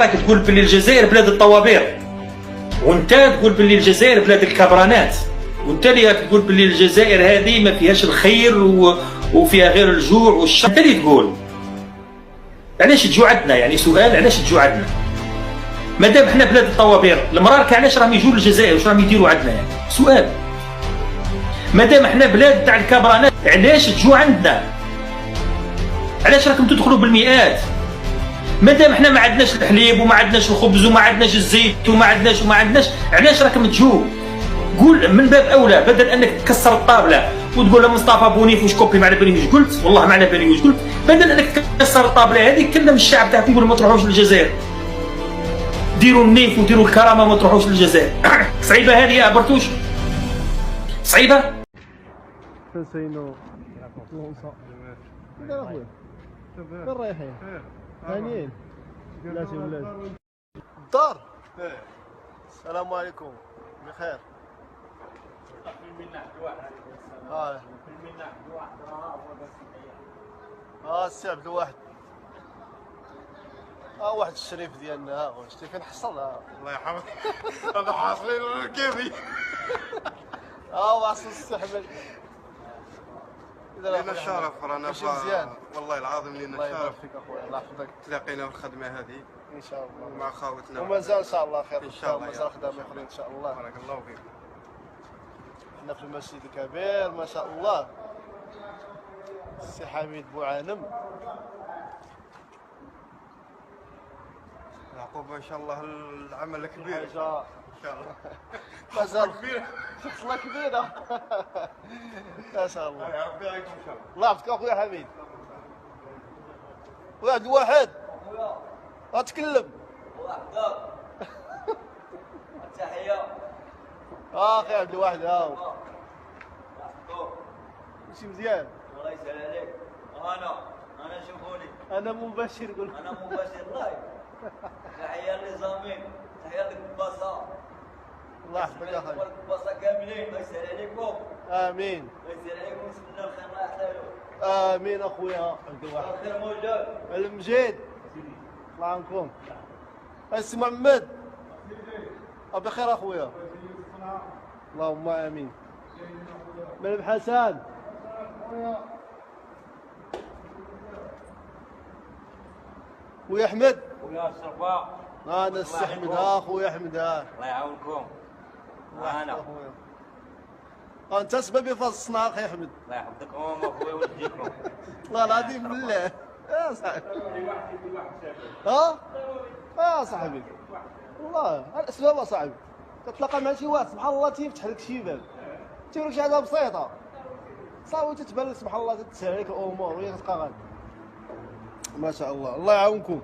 راك تقول باللي الجزائر بلاد الطوابير، وانت تقول باللي الجزائر بلاد الكبرانات، وانت اللي راك تقول باللي الجزائر هذه ما فيهاش الخير وفيها غير الجوع والشر. انت اللي تقول علاش تجوا عندنا؟ يعني سؤال، علاش تجوا عندنا؟ مادام احنا بلاد الطوابير، المراركه علاش راهم يجوا للجزائر؟ واش راهم يديروا عندنا؟ يعني سؤال. مادام احنا بلاد تاع الكبرانات، علاش تجوا عندنا؟ علاش راكم تدخلوا بالمئات؟ مادام احنا ما عندناش الحليب وما عندناش الخبز وما عندناش الزيت وما عندناش، علاش راكم تجوا؟ قول من باب اولى، بدل انك تكسر الطابله وتقول له مصطفى بونيف واش كوبي ما على بالي واش قلت، والله ما على بالي واش قلت، بدل انك تكسر الطابله هذه كلم الشعب تاعكم قول ما تروحوش للجزائر. ديروا النيف وديروا الكرامه ما تروحوش للجزائر. صعيبه هذه يا برتوش؟ صعيبه؟ فين رايحين؟ هانيين؟ بلاتي ولاد الدار؟ السلام عليكم، بخير. السي عبد الواحد. واحد الشريف ديالنا، شتي فين حصل؟ الله يحفظك. هذا حاصلين كيفي. واصل السحبل. لنا الشرف، رانا مزيان والله العظيم لنا الشرف. الله يبارك فيك اخويا، الله يحفظك. تلاقينا في الخدمه هذه ان شاء الله مع خاوتنا، ومازال ان شاء الله خير ان شاء الله. مازال خدامه اخرين ان شاء الله. بارك الله فيك. حنا في المسجد الكبير ما شاء الله. السي حميد بوعانم يعقوب ان شاء الله العمل كبير حاجه ان شاء الله. مازال كبير، شخصله كبيره. ما شاء الله. يا ربي يعينكم ان شاء الله. الله يحفظك اخويا حميد. واحد الواحد اتكلم. تحية. اخي عبد الواحد ماشي مزيان. الله يسهل عليك. انا شوفوني. انا مباشر قول. انا مباشر لايف. تحية للنظامين، تحية للكباصة. الله يحفظك اخي. الكباصة كاملين، الله يسهل عليكم. امين. الله يسهل عليكم، نتمنى الخير الله يحلالو. امين اخويا عبد الواحد. الخير موجود. المجيد الله عنكم. السي محمد بخير اخويا. اللهم امين. ملم حسن خويا احمد. ويا الصفا. انا السي احمد اخويا احمد. الله يعاونكم. انا اخويا انت سببي في الصناعه اخي احمد. الله يحفظكم اخويا ويهديكم. والله العظيم بالله يا صاحبي. صاحبي والله الاسباب صاحبي. تتلاقى مع شي واحد سبحان الله تيفتح لك شي باب، تيقول لك شي حاجه بسيطه صافي تتبان لك سبحان الله تتسهل عليك الامور وهي كتبقى غادي. ما شاء الله، الله يعاونكم.